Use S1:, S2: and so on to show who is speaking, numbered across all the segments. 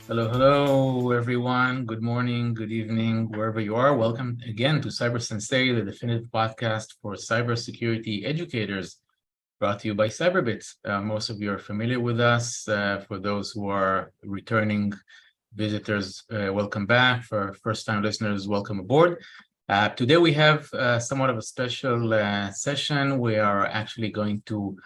S1: Hello, everyone. Good morning, good evening, wherever you are. Welcome again to Cyber Sensei, the definitive podcast for cybersecurity educators, brought to you by Cyberbits. Most of you are familiar with us. For those who are returning visitors, welcome back. For first-time listeners, welcome aboard. Today we have somewhat of a special session. We are actually going to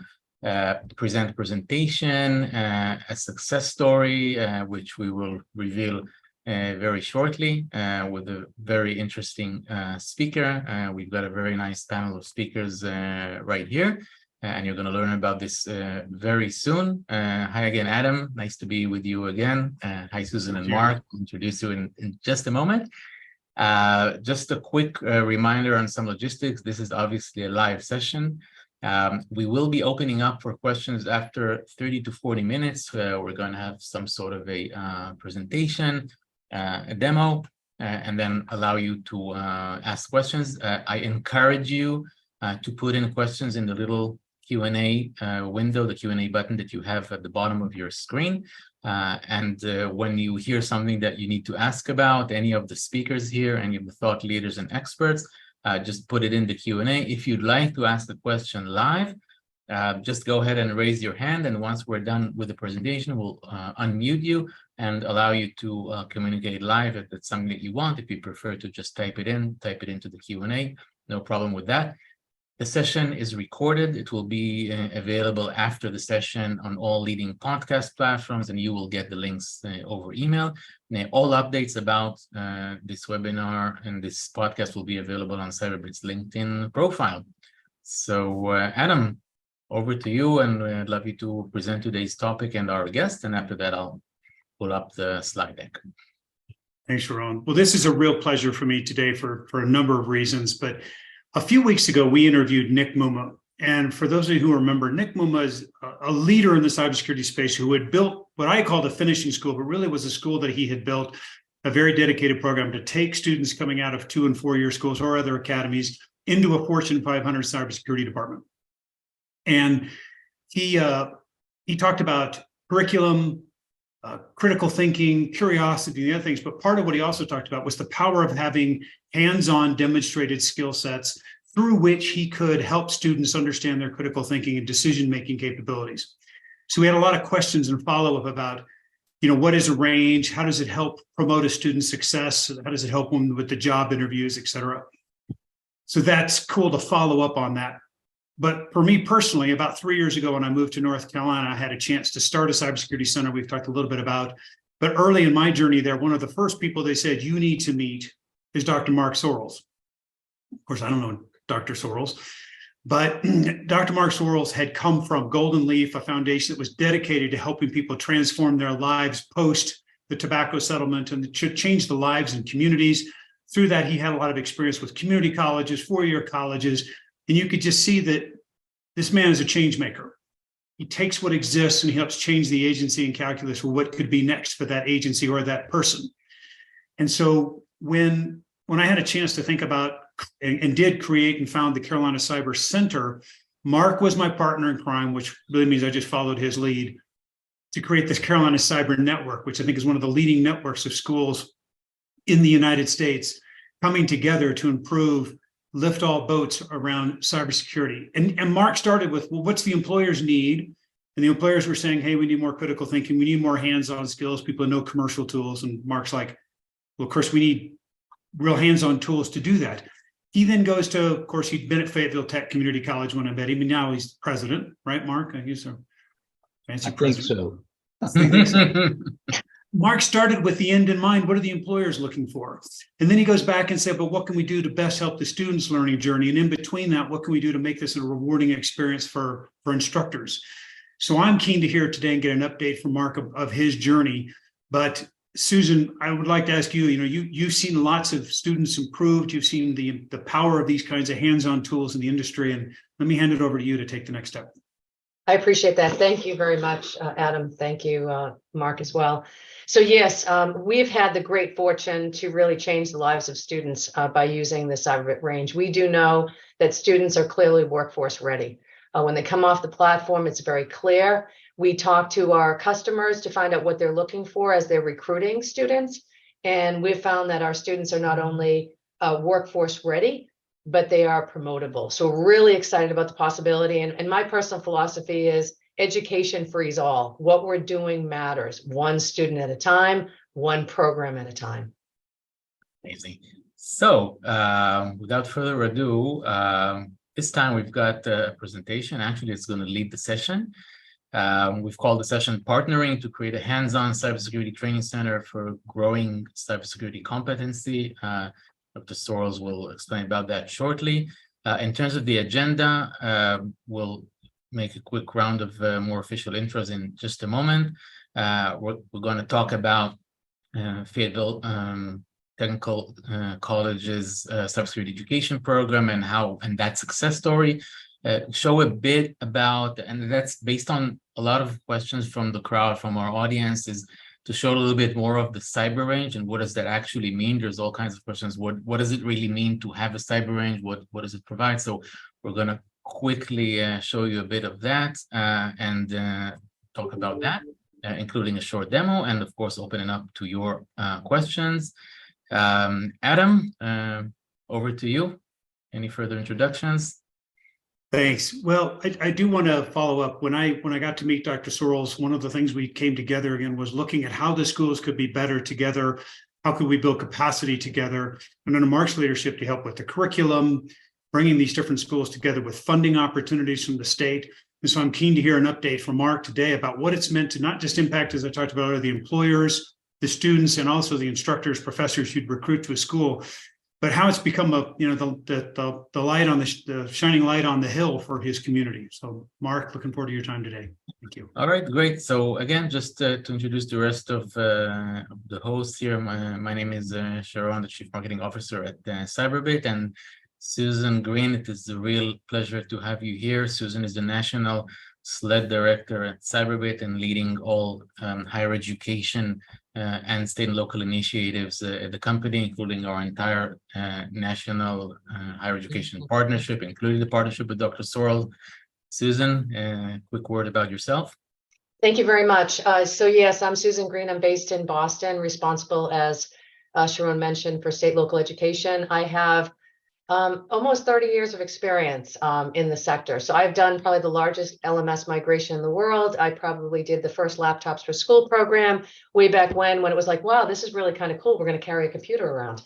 S1: present a presentation, a success story, which we will reveal very shortly with a very interesting speaker. We've got a very nice panel of speakers right here, and you're going to learn about this very soon. Hi again, Adam. Nice to be with you again. Hi, Susan and Mark. I'll introduce you in just a moment. Just a quick reminder on some logistics. This is obviously a live session. We will be opening up for questions after 30 to 40 minutes. We're going to have some sort of a presentation, a demo, and then allow you to ask questions. I encourage you to put in questions in the little Q&A window, the Q&A button that you have at the bottom of your screen. And when you hear something that you need to ask about, any of the speakers here, any of the thought leaders and experts, just put it in the Q&A. If you'd like to ask the question live, just go ahead and raise your hand. And once we're done with the presentation, we'll unmute you and allow you to communicate live if it's something that you want. If you prefer to just type it into the Q&A, no problem with that. The session is recorded. It will be available after the session on all leading podcast platforms, and you will get the links over email. All updates about this webinar and this podcast will be available on Cyberbits LinkedIn profile. So, Adam, over to you, and I'd love you to present today's topic and our guest, and after that, I'll pull up the slide deck.
S2: Thanks, Sharon. Well, this is a real pleasure for me today for a number of reasons, but a few weeks ago, we interviewed Nick Muma. And for those of you who remember, Nick Muma is a leader in the cybersecurity space who had built what I call the finishing school, but really was a school that he had built a very dedicated program to take students coming out of 2- and 4-year schools or other academies into a Fortune 500 cybersecurity department. And he talked about curriculum, critical thinking, curiosity, and the other things. But part of what he also talked about was the power of having hands-on demonstrated skill sets through which he could help students understand their critical thinking and decision-making capabilities. So we had a lot of questions and follow-up about, what is a range? How does it help promote a student's success? How does it help them with the job interviews, et cetera? So that's cool to follow up on that. But for me personally, about 3 years ago, when I moved to North Carolina, I had a chance to start a cybersecurity center we've talked a little bit about. But early in my journey there, one of the first people they said, you need to meet is Dr. Mark Sorrells. Of course, I don't know Dr. Sorrells, but Dr. Mark Sorrells had come from Golden Leaf, a foundation that was dedicated to helping people transform their lives post the tobacco settlement and to change the lives in communities. Through that, he had a lot of experience with community colleges, 4-year colleges, and you could just see that this man is a change maker. He takes what exists and he helps change the agency and calculus for what could be next for that agency or that person. And so when I had a chance to think about and did create and found the Carolina Cyber Center, Mark was my partner in crime, which really means I just followed his lead to create this Carolina Cyber Network, which I think is one of the leading networks of schools in the United States coming together to improve, lift all boats around cybersecurity. And Mark started with, well, what's the employer's need? And the employers were saying, hey, we need more critical thinking. We need more hands-on skills. People know commercial tools. And Mark's like, well, of course, we need real hands-on tools to do that. He then goes to, of course, he'd been at Fayetteville Tech Community College when I met him, and now he's president, right, Mark? He's a fancy president.
S3: I think so.
S2: Mark started with the end in mind. What are the employers looking for? And then he goes back and said, but what can we do to best help the students' learning journey? And in between that, what can we do to make this a rewarding experience for instructors? So I'm keen to hear today and get an update from Mark of his journey. But Susan, I would like to ask you, you've seen lots of students improved. You've seen the power of these kinds of hands-on tools in the industry. And let me hand it over to you to take the next step.
S3: I appreciate that. Thank you very much, Adam. Thank you, Mark, as well. So yes, we've had the great fortune to really change the lives of students by using the Cyberbit range. We do know that students are clearly workforce ready. When they come off the platform, it's very clear. We talk to our customers to find out what they're looking for as they're recruiting students. And we've found that our students are not only workforce ready, but they are promotable. So we're really excited about the possibility. And my personal philosophy is education frees all. What we're doing matters. One student at a time, one program at a time.
S1: Amazing. So without further ado, this time we've got a presentation. Actually, it's going to lead the session. We've called the session Partnering to Create a Hands-on Cybersecurity Training Center for Growing Cybersecurity Competency. Dr. Sorrells will explain about that shortly. In terms of the agenda, we'll make a quick round of more official intros in just a moment. We're going to talk about Fayetteville Technical College's cybersecurity education program and that success story. Show a bit about, and that's based on a lot of questions from the crowd, from our audience, is to show a little bit more of the cyber range and what does that actually mean. There's all kinds of questions. What does it really mean to have a cyber range? What does it provide? So we're going to quickly show you a bit of that and talk about that, including a short demo, and of course, opening up to your questions. Adam, over to you. Any further introductions?
S2: Thanks. Well, I do want to follow up. When I got to meet Dr. Sorrells, one of the things we came together again was looking at how the schools could be better together. How could we build capacity together? And under Mark's leadership to help with the curriculum, bringing these different schools together with funding opportunities from the state. And so I'm keen to hear an update from Mark today about what it's meant to not just impact, as I talked about earlier, the employers, the students, and also the instructors, professors you'd recruit to a school, but how it's become the light on the shining light on the hill for his community. So Mark, looking forward to your time today. Thank you.
S1: All right, great. So again, just to introduce the rest of the hosts here, my name is Sharon, the Chief Marketing Officer at Cyberbit, and Susan Green, it is a real pleasure to have you here. Susan is the National SLED Director at Cyberbit and leading all higher education and state and local initiatives at the company, including our entire national higher education partnership, including the partnership with Dr. Sorrells. Susan, quick word about yourself.
S3: Thank you very much. So yes, I'm Susan Green. I'm based in Boston, responsible, as Sharon mentioned, for state local education. I have almost 30 years of experience in the sector. So I've done probably the largest LMS migration in the world. I probably did the first laptops for school program way back when it was like, wow, this is really kind of cool. We're going to carry a computer around.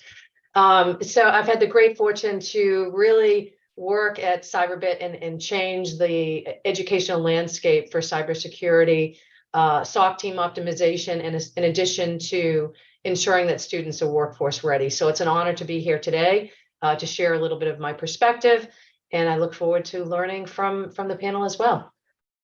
S3: So I've had the great fortune to really work at Cyberbit and change the educational landscape for cybersecurity, SOC team optimization, and in addition to ensuring that students are workforce ready. So it's an honor to be here today to share a little bit of my perspective, and I look forward to learning from the panel as well.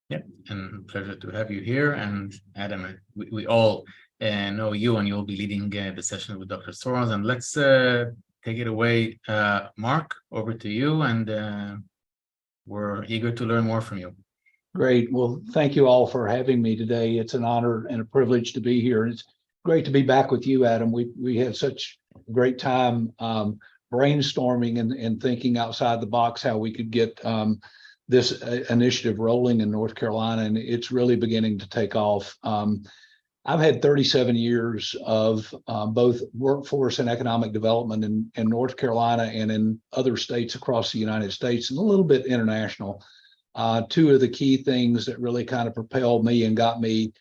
S1: Yep, and pleasure to have you here. And Adam, we all know you, and you'll be leading the session with Dr. Sorrells. And let's take it away. Mark, over to you, and we're eager to learn more from you.
S4: Great. Well, thank you all for having me today. It's an honor and a privilege to be here. It's great to be back with you, Adam. We had such a great time brainstorming and thinking outside the box how we could get this initiative rolling in North Carolina, and it's really beginning to take off. I've had 37 years of both workforce and economic development in North Carolina and in other states across the United States, and a little bit international. Two of the key things that really kind of propelled me and got me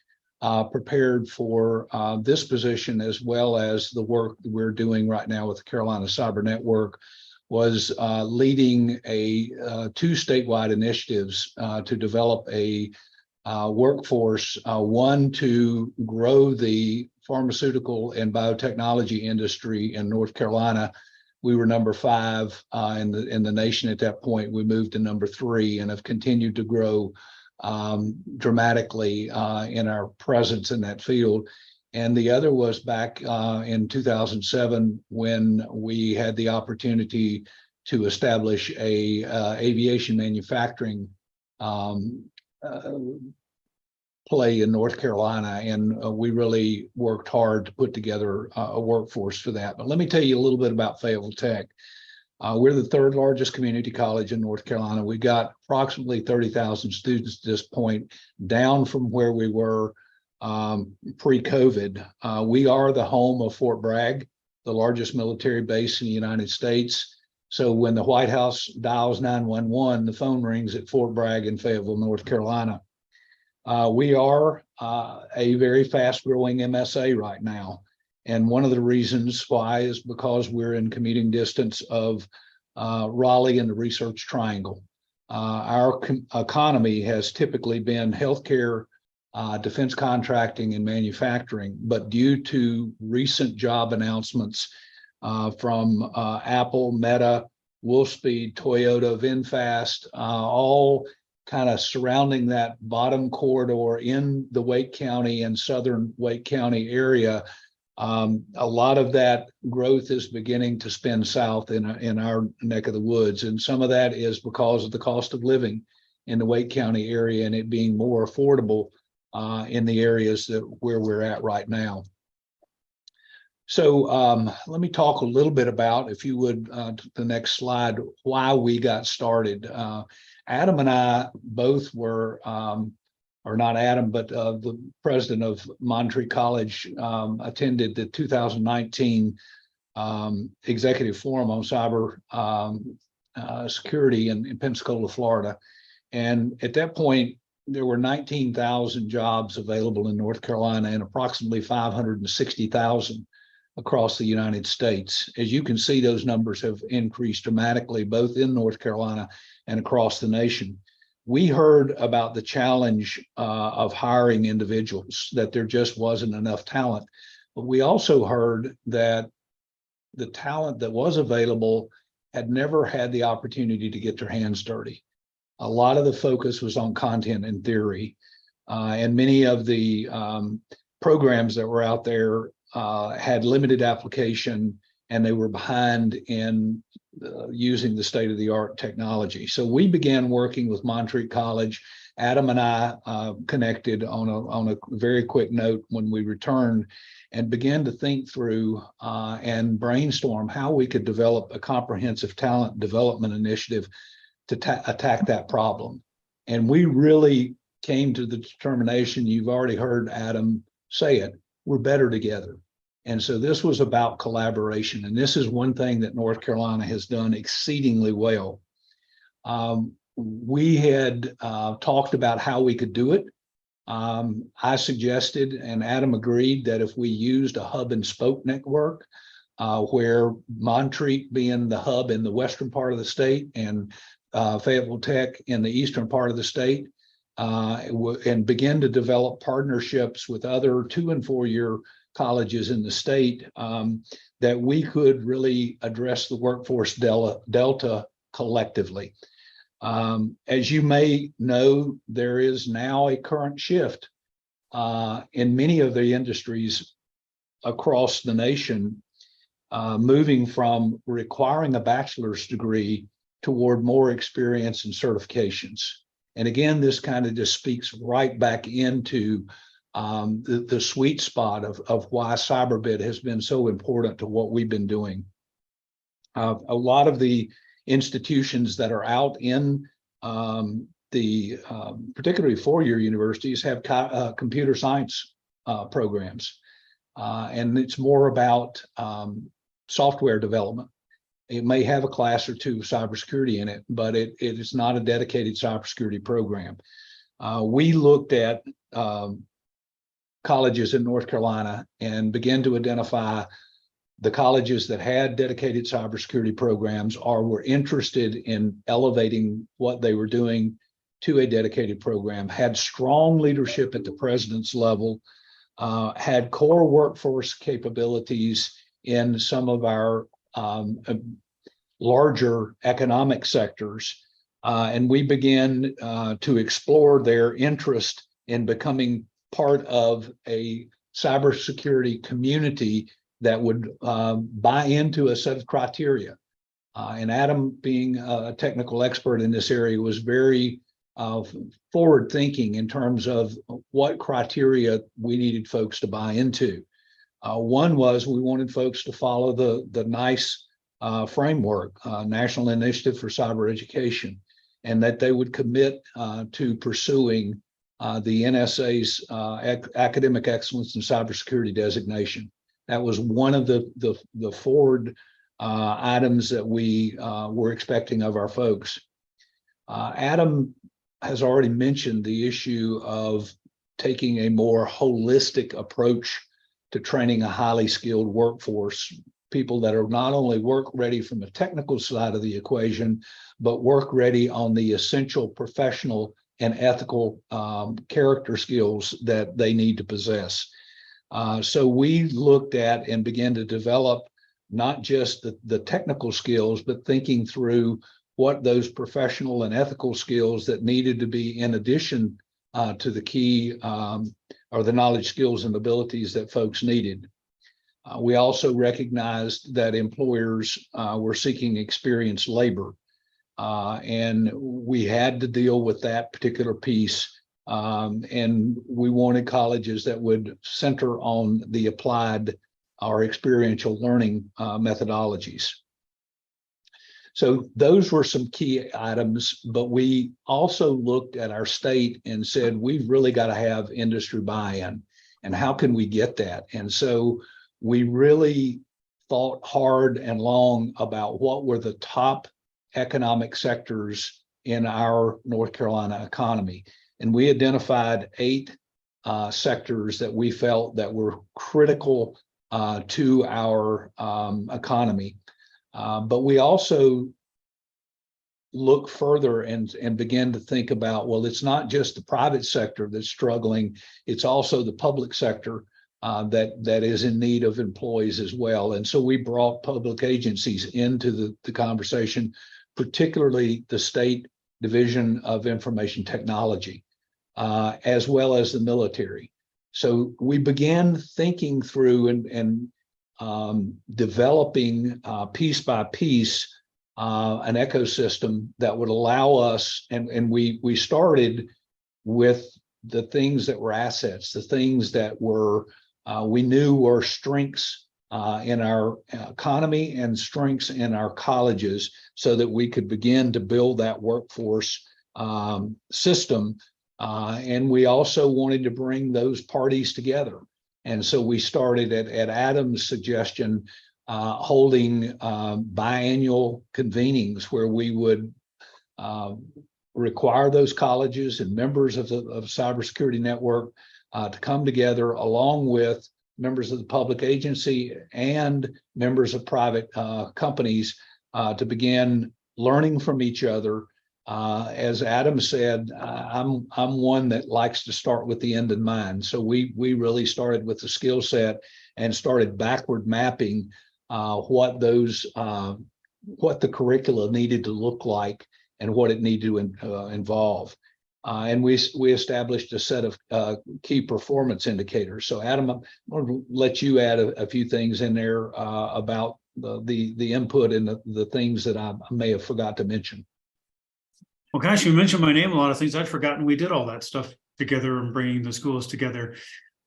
S4: prepared for this position, as well as the work that we're doing right now with the Carolina Cyber Network, was leading two statewide initiatives to develop a workforce, one to grow the pharmaceutical and biotechnology industry in North Carolina. We were number 5 in the nation at that point. We moved to number 3 and have continued to grow dramatically in our presence in that field. And the other was back in 2007 when we had the opportunity to establish a aviation manufacturing play in North Carolina, and we really worked hard to put together a workforce for that. But let me tell you a little bit about Fayetteville Tech. We're the third largest community college in North Carolina. We've got approximately 30,000 students at this point, down from where we were pre-COVID. We are the home of Fort Bragg, the largest military base in the United States. So when the White House dials 911, the phone rings at Fort Bragg in Fayetteville, North Carolina. We are a very fast-growing MSA right now. And one of the reasons why is because we're in commuting distance of Raleigh and the Research Triangle. Our economy has typically been healthcare, defense contracting, and manufacturing, but due to recent job announcements from Apple, Meta, Wolfspeed, Toyota, VinFast, all kind of surrounding that bottom corridor in the Wake County and southern Wake County area, a lot of that growth is beginning to spin south in our neck of the woods. And some of that is because of the cost of living in the Wake County area and it being more affordable in the areas where we're at right now. So let me talk a little bit about, if you would, the next slide, why we got started. Adam and I both were, or not Adam, but the president of Monterey College attended the 2019 Executive Forum on Cyber Security in Pensacola, Florida. And at that point, there were 19,000 jobs available in North Carolina and approximately 560,000 across the United States. As you can see, those numbers have increased dramatically, both in North Carolina and across the nation. We heard about the challenge of hiring individuals, that there just wasn't enough talent. But we also heard that the talent that was available had never had the opportunity to get their hands dirty. A lot of the focus was on content and theory, and many of the programs that were out there had limited application, and they were behind in using the state-of-the-art technology. So we began working with Monterey College. Adam and I connected on a very quick note when we returned, and began to think through and brainstorm how we could develop a comprehensive talent development initiative to attack that problem. And we really came to the determination, you've already heard Adam say it, we're better together. And so this was about collaboration. And this is one thing that North Carolina has done exceedingly well. We had talked about how we could do it. I suggested, and Adam agreed, that if we used a hub and spoke network, where Monterey being the hub in the western part of the state and Fayetteville Tech in the eastern part of the state, and begin to develop partnerships with other 2- and 4-year colleges in the state, that we could really address the workforce delta collectively. As you may know, there is now a current shift in many of the industries across the nation, moving from requiring a bachelor's degree toward more experience and certifications. And again, this kind of just speaks right back into the sweet spot of why CyberBit has been so important to what we've been doing. A lot of the institutions that are out in the particularly 4-year universities have computer science programs, and it's more about software development. It may have a class or two of cybersecurity in it, but it is not a dedicated cybersecurity program. We looked at colleges in North Carolina and began to identify the colleges that had dedicated cybersecurity programs or were interested in elevating what they were doing to a dedicated program, had strong leadership at the president's level, had core workforce capabilities in some of our larger economic sectors. And we began to explore their interest in becoming part of a cybersecurity community that would buy into a set of criteria. And Adam, being a technical expert in this area, was very forward thinking in terms of what criteria we needed folks to buy into. One was we wanted folks to follow the NICE framework, National Initiative for Cyber Education, and that they would commit to pursuing the NSA's Academic Excellence in Cybersecurity designation. That was one of the forward items that we were expecting of our folks. Adam has already mentioned the issue of taking a more holistic approach to training a highly skilled workforce, people that are not only work ready from the technical side of the equation, but work ready on the essential professional and ethical character skills that they need to possess. So we looked at and began to develop not just the technical skills, but thinking through what those professional and ethical skills that needed to be in addition to the key or the knowledge, skills, and abilities that folks needed. We also recognized that employers were seeking experienced labor, and we had to deal with that particular piece. And we wanted colleges that would center on the applied or experiential learning methodologies. So those were some key items, but we also looked at our state and said, we've really got to have industry buy-in, and how can we get that? And so we really thought hard and long about what were the top economic sectors in our North Carolina economy. And we identified 8 sectors that we felt that were critical to our economy. But we also look further and begin to think about, well, it's not just the private sector that's struggling, it's also the public sector that is in need of employees as well. And so we brought public agencies into the conversation, particularly the State Division of Information Technology, as well as the military. So we began thinking through and developing piece by piece an ecosystem that would allow us, and we started with the things that were assets, the things that were we knew were strengths in our economy and strengths in our colleges, so that we could begin to build that workforce system. And we also wanted to bring those parties together. And so we started at Adam's suggestion, holding biannual convenings where we would require those colleges and members of the cybersecurity network to come together, along with members of the public agency and members of private companies, to begin learning from each other. As Adam said, I'm one that likes to start with the end in mind. So we really started with the skill set and started backward mapping what the curricula needed to look like and what it needed to involve. And we established a set of key performance indicators. So Adam, I'm going to let you add a few things in there about the input and the things that I may have forgot to mention.
S2: Well, gosh, you mentioned my name, a lot of things I'd forgotten. We did all that stuff together and bringing the schools together.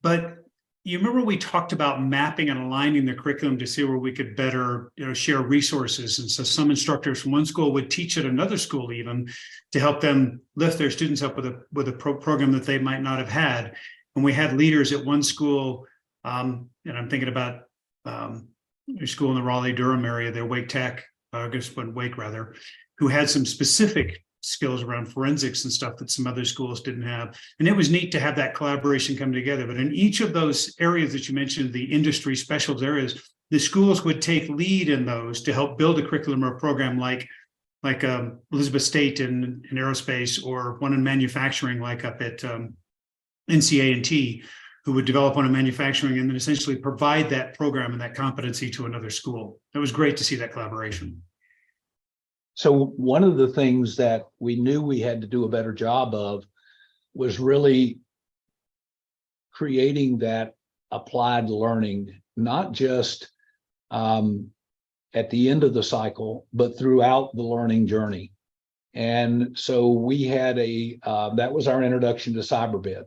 S2: But you remember we talked about mapping and aligning the curriculum to see where we could better, share resources. And so some instructors from one school would teach at another school even to help them lift their students up with a program that they might not have had. And we had leaders at one school, and I'm thinking about your school in the Raleigh-Durham area, their Wake Tech, Wake rather, who had some specific skills around forensics and stuff that some other schools didn't have. And it was neat to have that collaboration come together. But in each of those areas that you mentioned, the industry specials areas, the schools would take lead in those to help build a curriculum or a program like Elizabeth State in aerospace, or one in manufacturing like up at NCA&T, who would develop one in manufacturing and then essentially provide that program and that competency to another school. It was great to see that collaboration.
S4: So one of the things that we knew we had to do a better job of was really creating that applied learning, not just at the end of the cycle, but throughout the learning journey. And so we had that was our introduction to CyberBid.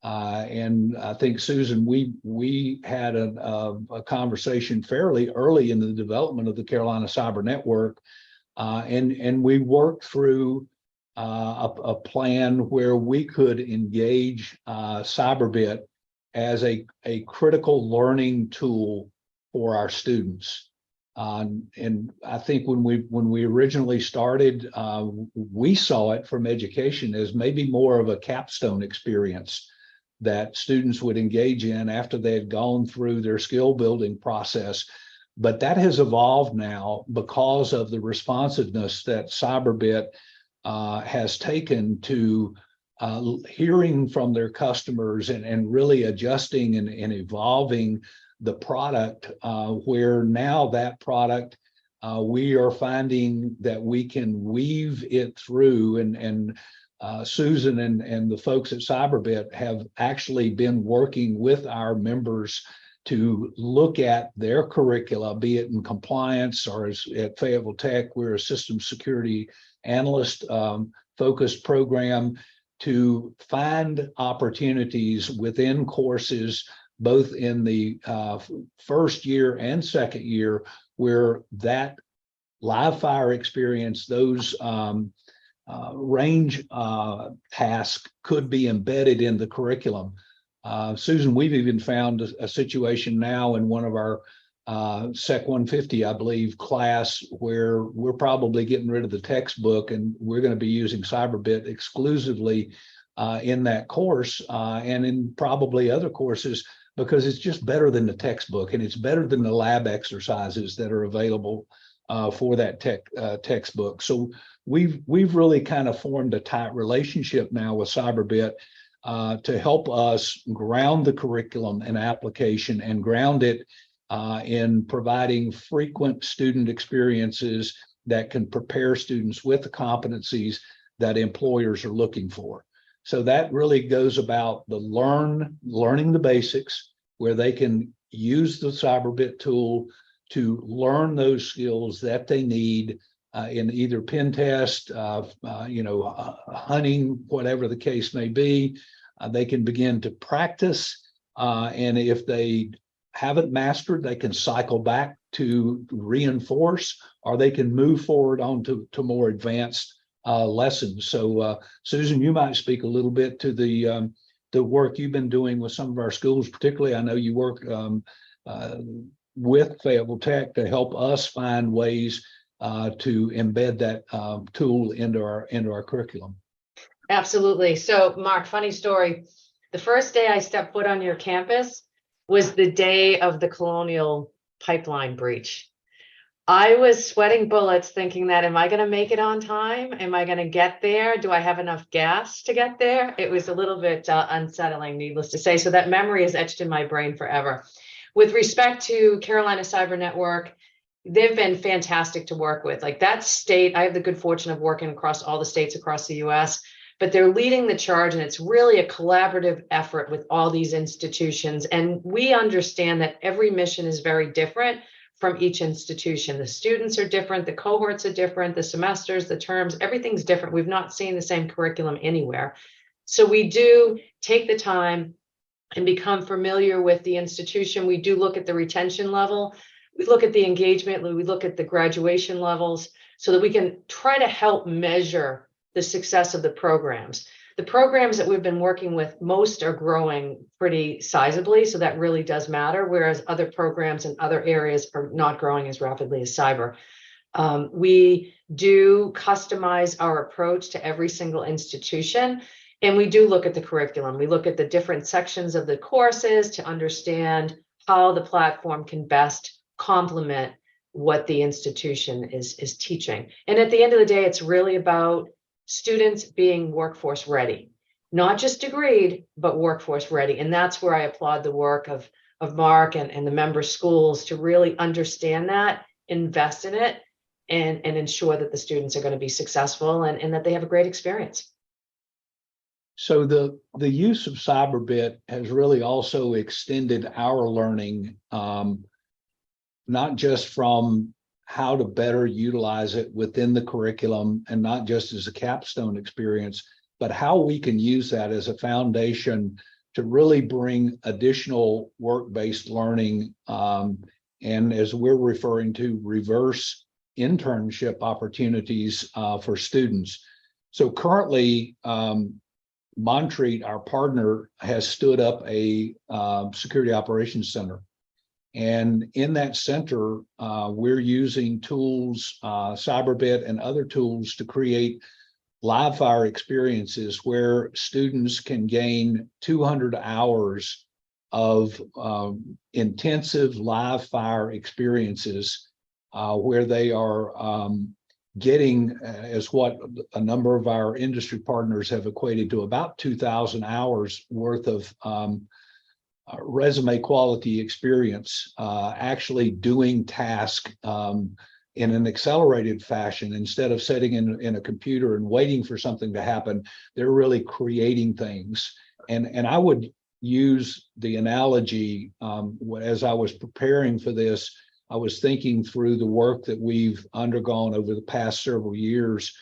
S4: And I think, Susan, we had a conversation fairly early in the development of the Cyber Network, and we worked through a plan where we could engage CyberBit as a critical learning tool for our students. And I think when we originally started, we saw it from education as maybe more of a capstone experience that students would engage in after they had gone through their skill building process. But that has evolved now because of the responsiveness that CyberBit has taken to hearing from their customers and really adjusting and evolving the product, where now that product, we are finding that we can weave it through, and Susan and the folks at CyberBit have actually been working with our members to look at their curricula, be it in compliance or as at Fayetteville Tech, we're a system security analyst focused program, to find opportunities within courses, both in the first year and second year, where that live fire experience, those range tasks could be embedded in the curriculum. Susan, we've even found a situation now in one of our Sec 150, I believe, class where we're probably getting rid of the textbook and we're going to be using CyberBit exclusively in that course and in probably other courses, because it's just better than the textbook and it's better than the lab exercises that are available for that textbook. So we've really kind of formed a tight relationship now with CyberBit to help us ground the curriculum and application and ground it in providing frequent student experiences that can prepare students with the competencies that employers are looking for. So that really goes about the learning the basics, where they can use the CyberBit tool to learn those skills that they need in either pen test, hunting, whatever the case may be. They can begin to practice, and if they haven't mastered, they can cycle back to reinforce, or they can move forward on to more advanced lessons. So Susan, you might speak a little bit to the work you've been doing with some of our schools. Particularly, I know you work with Fayetteville Tech to help us find ways to embed that tool into our curriculum.
S3: Absolutely. So Mark, funny story. The first day I stepped foot on your campus was the day of the Colonial Pipeline breach. I was sweating bullets thinking that, am I going to make it on time? Am I going to get there? Do I have enough gas to get there? It was a little bit unsettling, needless to say. So that memory is etched in my brain forever. With respect to Carolina Cyber Network, they've been fantastic to work with. Like that state, I have the good fortune of working across all the states across the US, but they're leading the charge, and it's really a collaborative effort with all these institutions. And we understand that every mission is very different from each institution. The students are different, the cohorts are different, the semesters, the terms, everything's different. We've not seen the same curriculum anywhere. So we do take the time and become familiar with the institution. We do look at the retention level. We look at the engagement, we look at the graduation levels, so that we can try to help measure the success of the programs. The programs that we've been working with, most are growing pretty sizably, so that really does matter, whereas other programs in other areas are not growing as rapidly as cyber. We do customize our approach to every single institution, and we do look at the curriculum. We look at the different sections of the courses to understand how the platform can best complement what the institution is teaching. And at the end of the day, it's really about students being workforce ready, not just degreed, but workforce ready. And that's where I applaud the work of Mark and the member schools to really understand that, invest in it, and ensure that the students are going to be successful and that they have a great experience.
S4: So the use of CyberBit has really also extended our learning, not just from how to better utilize it within the curriculum and not just as a capstone experience, but how we can use that as a foundation to really bring additional work-based learning, and as we're referring to, reverse internship opportunities for students. So currently, Montreat, our partner, has stood up a security operations center. And in that center, we're using tools, Cyberbit and other tools, to create live fire experiences where students can gain 200 hours of intensive live fire experiences where they are getting, as what a number of our industry partners have equated to, about 2,000 hours worth of resume quality experience, actually doing tasks in an accelerated fashion. Instead of sitting in a computer and waiting for something to happen, they're really creating things. And I would use the analogy, as I was preparing for this, I was thinking through the work that we've undergone over the past several years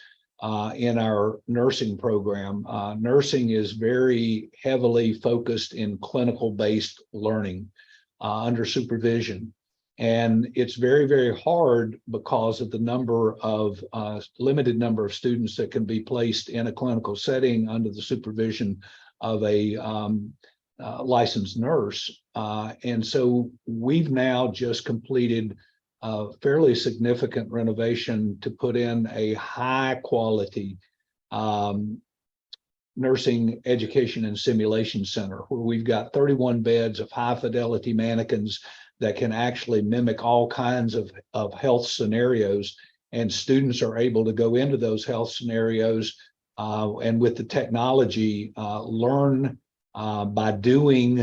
S4: in our nursing program. Nursing is very heavily focused in clinical-based learning under supervision. And it's very, very hard because of the limited number of students that can be placed in a clinical setting under the supervision of a licensed nurse. And so we've now just completed a fairly significant renovation to put in a high quality nursing education and simulation center, where we've got 31 beds of high fidelity mannequins that can actually mimic all kinds of health scenarios. And students are able to go into those health scenarios and with the technology learn by doing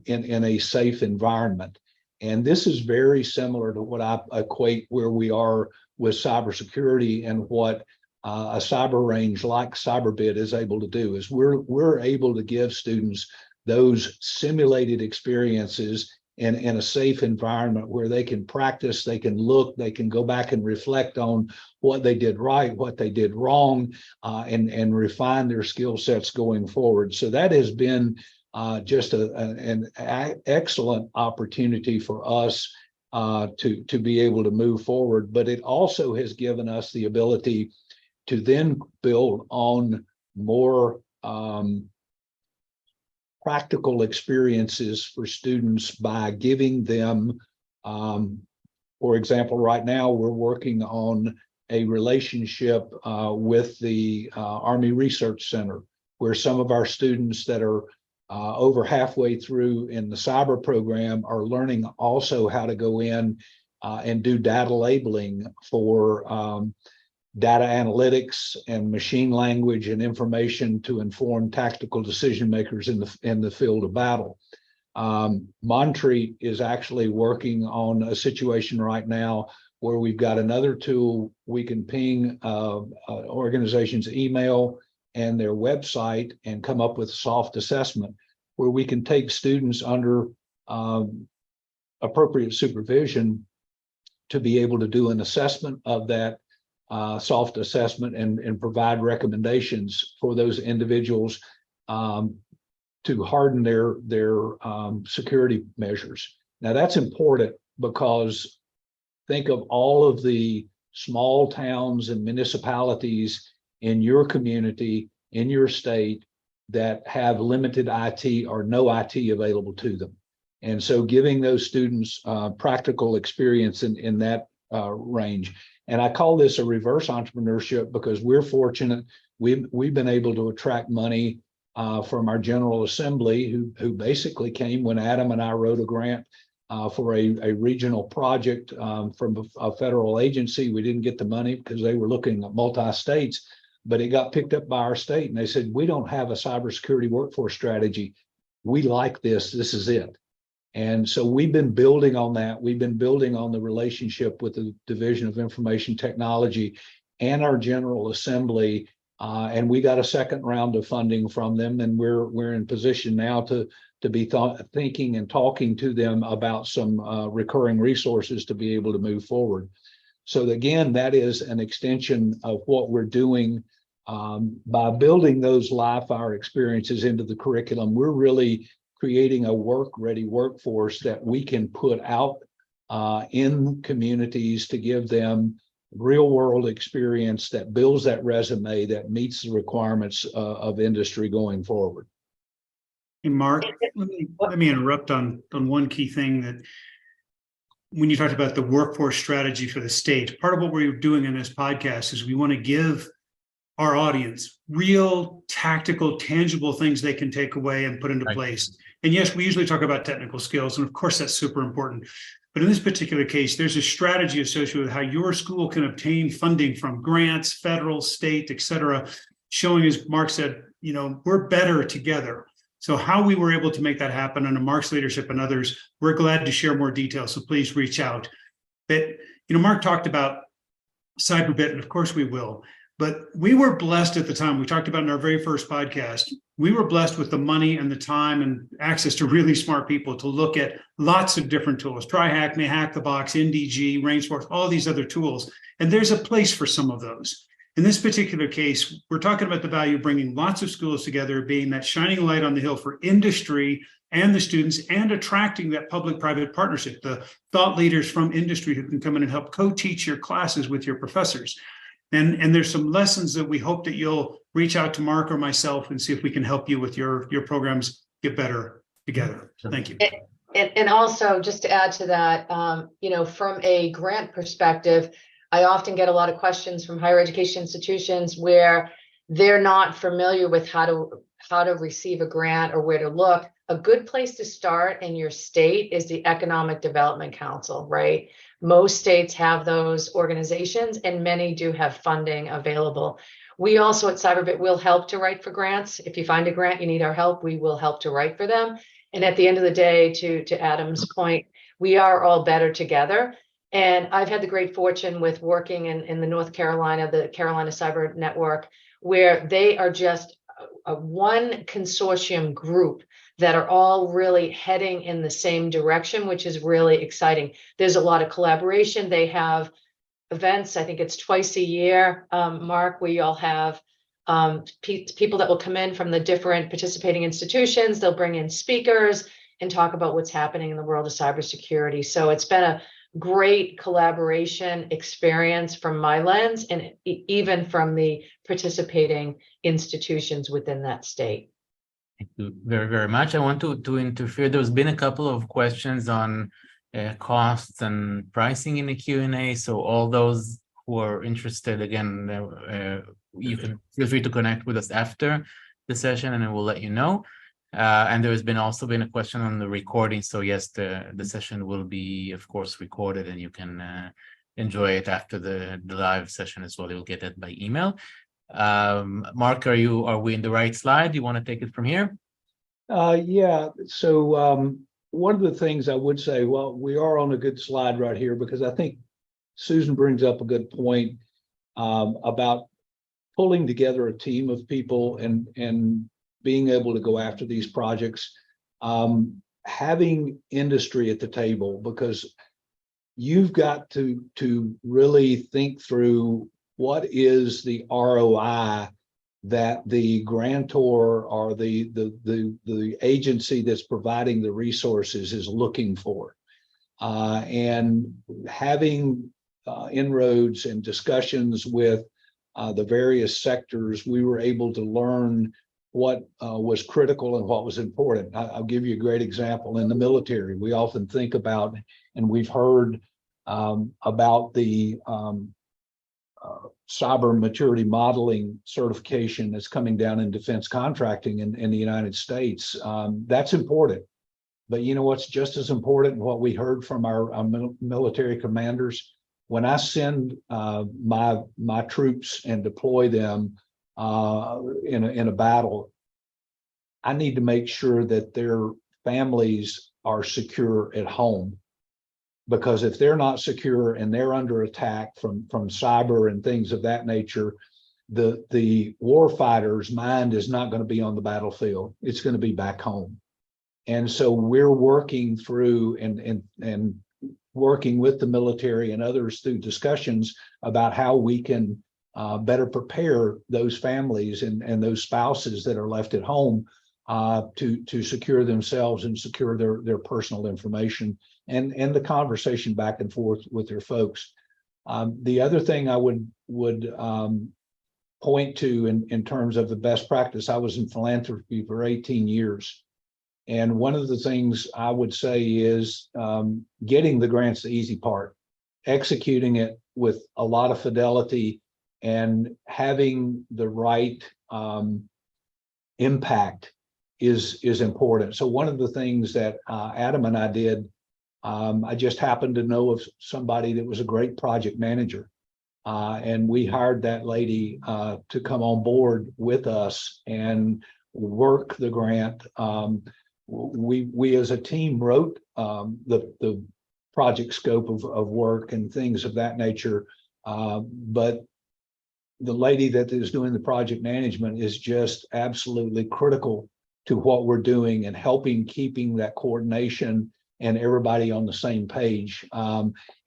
S4: in a safe environment. And this is very similar to what I equate where we are with cybersecurity and what a cyber range like Cyberbit is able to do. Is we're able to give students those simulated experiences in a safe environment where they can practice, they can look, they can go back and reflect on what they did right, what they did wrong, and refine their skill sets going forward. So that has been just an excellent opportunity for us to be able to move forward. But it also has given us the ability to then build on more practical experiences for students by giving them, for example, right now we're working on a relationship with the Army Research Center, where some of our students that are over halfway through in the cyber program are learning also how to go in and do data labeling for data analytics and machine language and information to inform tactical decision makers in the field of battle. Montreat is actually working on a situation right now where we've got another tool we can ping organizations' email and their website and come up with a soft assessment where we can take students under appropriate supervision to be able to do an assessment of that soft assessment and provide recommendations for those individuals to harden their security measures. Now that's important because think of all of the small towns and municipalities in your community, in your state, that have limited IT or no IT available to them. And so giving those students practical experience in that range. And I call this a reverse entrepreneurship because we're fortunate. We've been able to attract money from our General Assembly, who basically came when Adam and I wrote a grant for a regional project from a federal agency. We didn't get the money because they were looking at multi-states, but it got picked up by our state. And they said, we don't have a cybersecurity workforce strategy. We like this. This is it. And so we've been building on that. We've been building on the relationship with the Division of Information Technology and our General Assembly. And we got a second round of funding from them. And we're in position now to be thinking and talking to them about some recurring resources to be able to move forward. So again, that is an extension of what we're doing By building those live fire experiences into the curriculum, we're really creating a work-ready workforce that we can put out in communities to give them real-world experience that builds that resume that meets the requirements of industry going forward.
S2: Hey, Mark, let me interrupt on one key thing that when you talked about the workforce strategy for the state, part of what we're doing in this podcast is we want to give our audience real, tactical, tangible things they can take away and put into place. And yes, we usually talk about technical skills, and of course that's super important. But in this particular case, there's a strategy associated with how your school can obtain funding from grants, federal, state, et cetera, showing, as Mark said, we're better together. So how we were able to make that happen under Mark's leadership and others, we're glad to share more details. So please reach out. But, Mark talked about Cyberbit, and of course we will. But we were blessed at the time, we talked about in our very first podcast, we were blessed with the money and the time and access to really smart people to look at lots of different tools, TryHack, Hack the Box, NDG, Rainsforce, all these other tools. And there's a place for some of those. In this particular case, we're talking about the value of bringing lots of schools together, being that shining light on the hill for industry and the students, and attracting that public-private partnership, the thought leaders from industry who can come in and help co-teach your classes with your professors. And there's some lessons that we hope that you'll reach out to Mark or myself and see if we can help you with your programs get better together. Thank you.
S3: And also, just to add to that, from a grant perspective, I often get a lot of questions from higher education institutions where they're not familiar with how to receive a grant or where to look. A good place to start in your state is the Economic Development Council, right? Most states have those organizations, and many do have funding available. We also at Cyberbit will help to write for grants. If you find a grant, you need our help, we will help to write for them. And at the end of the day, to Adam's point, we are all better together. And I've had the great fortune with working in the North Carolina, the Carolina Cyber Network, where they are just a one consortium group that are all really heading in the same direction, which is really exciting. There's a lot of collaboration. They have events, I think it's twice a year, Mark, where you all have people that will come in from the different participating institutions. They'll bring in speakers and talk about what's happening in the world of cybersecurity. So it's been a great collaboration experience from my lens, and even from the participating institutions within that state.
S1: Thank you very, very much. I want to interfere. There's been a couple of questions on costs and pricing in the Q&A. So all those who are interested, again, you can feel free to connect with us after the session, and we'll let you know. And there's also been a question on the recording. So yes, the session will be, of course, recorded, and you can enjoy it after the live session as well. You'll get it by email. Mark, are we in the right slide? You want to take it from here?
S4: Yeah. So one of the things I would say, well, we are on a good slide right here, because I think Susan brings up a good point about pulling together a team of people and being able to go after these projects, having industry at the table, because you've got to really think through what is the ROI that the grantor or the agency that's providing the resources is looking for. And having inroads and discussions with the various sectors, we were able to learn what was critical and what was important. I'll give you a great example. In the military, we often think about, and we've heard about the cyber maturity modeling certification that's coming down in defense contracting in the United States. That's important. But you know what's just as important, and what we heard from our military commanders, when I send my troops and deploy them in a battle, I need to make sure that their families are secure at home. Because if they're not secure and they're under attack from cyber and things of that nature, the war fighter's mind is not going to be on the battlefield. It's going to be back home. And so we're working through and working with the military and others through discussions about how we can better prepare those families and those spouses that are left at home to secure themselves and secure their personal information and the conversation back and forth with their folks. The other thing I would point to in terms of the best practice, I was in philanthropy for 18 years. And one of the things I would say is getting the grants the easy part, executing it with a lot of fidelity and having the right impact is important. So one of the things that Adam and I did, I just happened to know of somebody that was a great project manager. And we hired that lady to come on board with us and work the grant. We as a team wrote the project scope of work and things of that nature. But the lady that is doing the project management is just absolutely critical to what we're doing and keeping that coordination and everybody on the same page,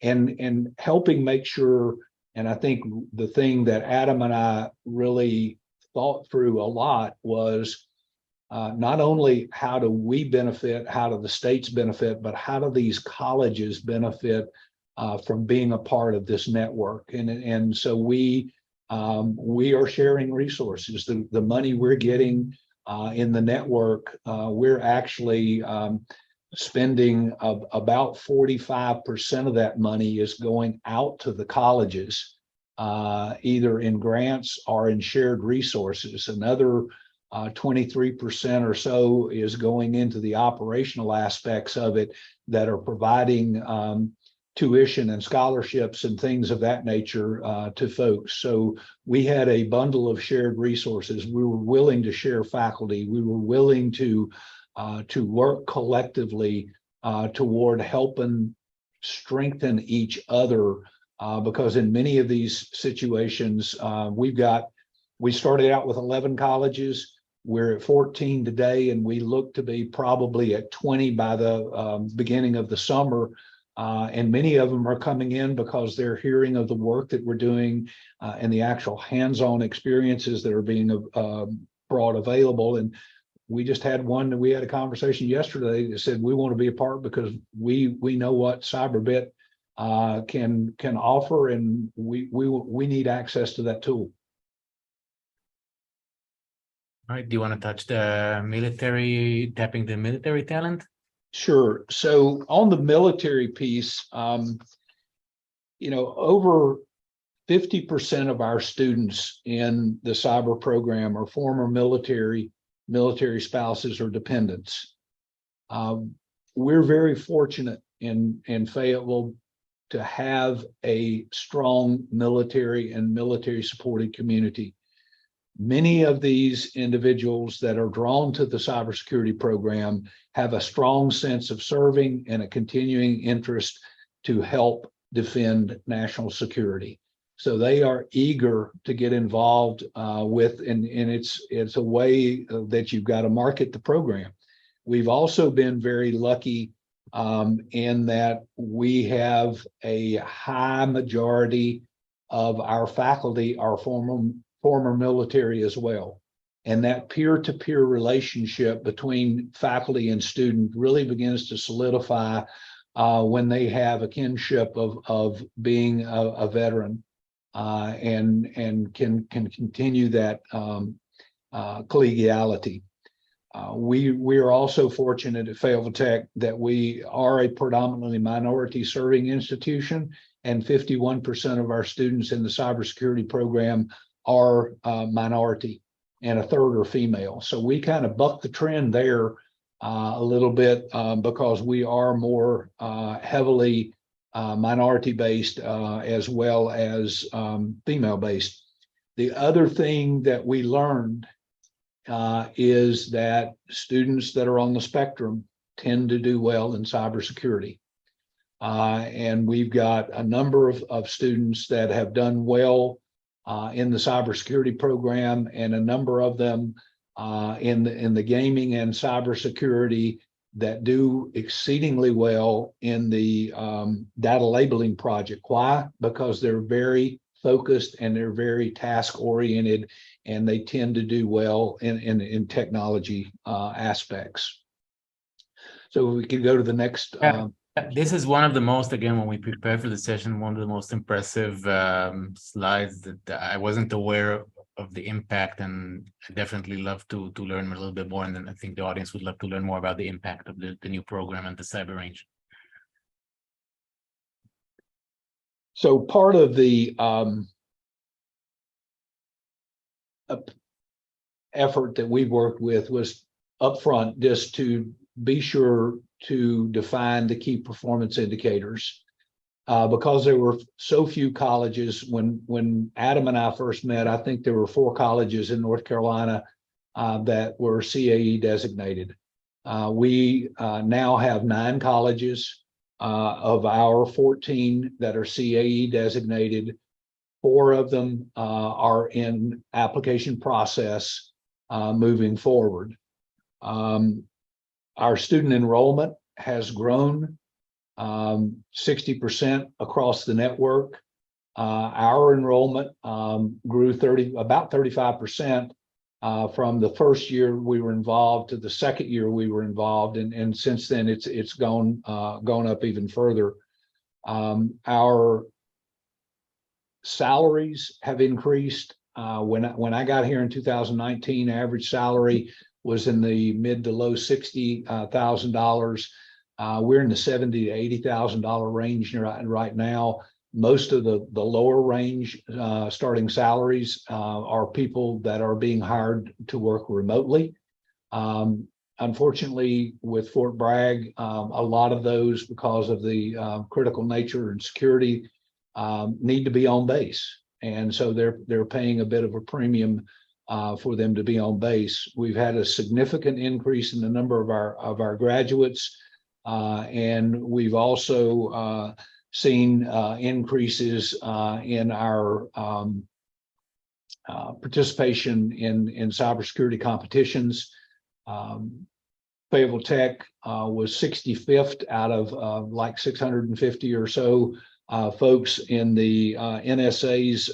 S4: and helping make sure. And I think the thing that Adam and I really thought through a lot was not only how do we benefit, how do the states benefit, but how do these colleges benefit from being a part of this network? And so we are sharing resources. The money we're getting in the network, we're actually spending about 45% of that money is going out to the colleges, either in grants or in shared resources. Another 23% or so is going into the operational aspects of it that are providing tuition and scholarships and things of that nature to folks. So we had a bundle of shared resources. We were willing to share faculty. We were willing to work collectively toward helping strengthen each other, because in many of these situations, we started out with 11 colleges. We're at 14 today, and we look to be probably at 20 by the beginning of the summer. And many of them are coming in because they're hearing of the work that we're doing and the actual hands-on experiences that are being brought available. And we just had we had a conversation yesterday that said we want to be a part because we know what CyberBit can offer, and we need access to that tool.
S1: All right. Do you want to touch the military, tapping the military talent?
S4: Sure. So on the military piece, over 50% of our students in the cyber program are former military spouses or dependents. We're very fortunate in Fayetteville to have a strong military and military supported community. Many of these individuals that are drawn to the cybersecurity program have a strong sense of serving and a continuing interest to help defend national security. So they are eager to get involved with, and it's a way that you've got to market the program. We've also been very lucky in that we have a high majority of our faculty are former military as well. And that peer-to-peer relationship between faculty and student really begins to solidify when they have a kinship of being a veteran and can continue that collegiality. We are also fortunate at Fayetteville Tech that we are a predominantly minority serving institution, and 51% of our students in the cybersecurity program are minority, and a third are female. So we kind of buck the trend there a little bit because we are more heavily minority based as well as female based. The other thing that we learned is that students that are on the spectrum tend to do well in cybersecurity. And we've got a number of students that have done well in the cybersecurity program, and a number of them in the gaming and cybersecurity that do exceedingly well in the data labeling project. Why? Because they're very focused and they're very task oriented, and they tend to do well in technology aspects. So we can go to the next.
S1: This is one of the most, again, when we prepare for the session, one of the most impressive slides that I wasn't aware of the impact, and I definitely love to learn a little bit more. And then I think the audience would love to learn more about the impact of the new program and the cyber range.
S4: So part of the effort that we worked with was upfront just to be sure to define the key performance indicators, because there were so few colleges. When Adam and I first met, I think there were 4 colleges in North Carolina that were CAE designated. We now have 9 colleges of our 14 that are CAE designated. 4 of them are in application process moving forward. Our student enrollment has grown 60% across the network. Our enrollment grew about 35% from the first year we were involved to the second year we were involved, and since then it's gone up even further. Our salaries have increased. When I got here in 2019, average salary was in the mid to low $60,000. We're in the $70,000 to $80,000 range right now. Most of the lower range starting salaries are people that are being hired to work remotely. Unfortunately, with Fort Bragg, a lot of those, because of the critical nature and security, need to be on base, and so they're paying a bit of a premium for them to be on base. We've had a significant increase in the number of our graduates, and we've also seen increases in our participation in cybersecurity competitions. Fayetteville Tech was 65th out of like 650 or so folks in the NSA's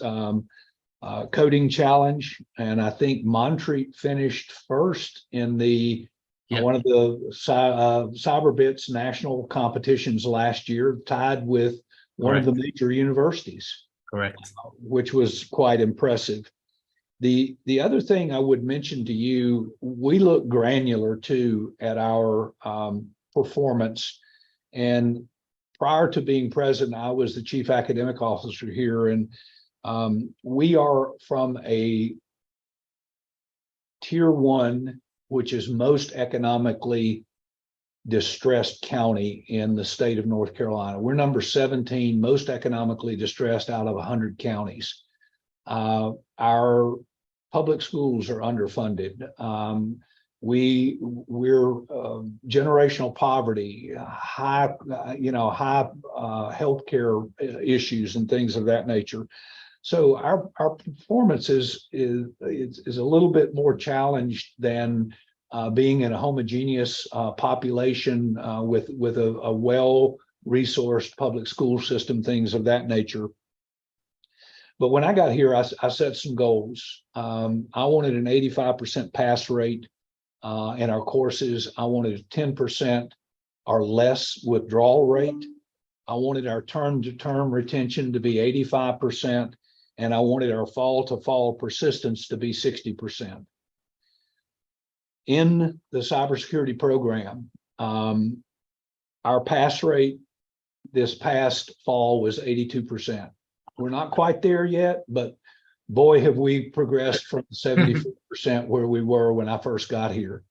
S4: coding challenge, and I think Montreat finished first in the one of the CyberBits national competitions last year, tied with one of the major universities. Correct. Which was quite impressive. The other thing I would mention to you, we look granular too at our performance. And prior to being president, I was the chief academic officer here, and we are from a tier 1, which is most economically distressed county in the state of North Carolina. We're number 17, most economically distressed out of 100 counties. Our public schools are underfunded. We're generational poverty, high healthcare issues and things of that nature. So our performance is a little bit more challenged than being in a homogeneous population with a well-resourced public school system, things of that nature. But when I got here, I set some goals. I wanted an 85% pass rate in our courses. I wanted a 10% or less withdrawal rate. I wanted our term-to-term retention to be 85%, and I wanted our fall-to-fall persistence to be 60%. In the cybersecurity program, our pass rate this past fall was 82%. We're not quite there yet, but boy, have we progressed from 74% where we were when I first got here.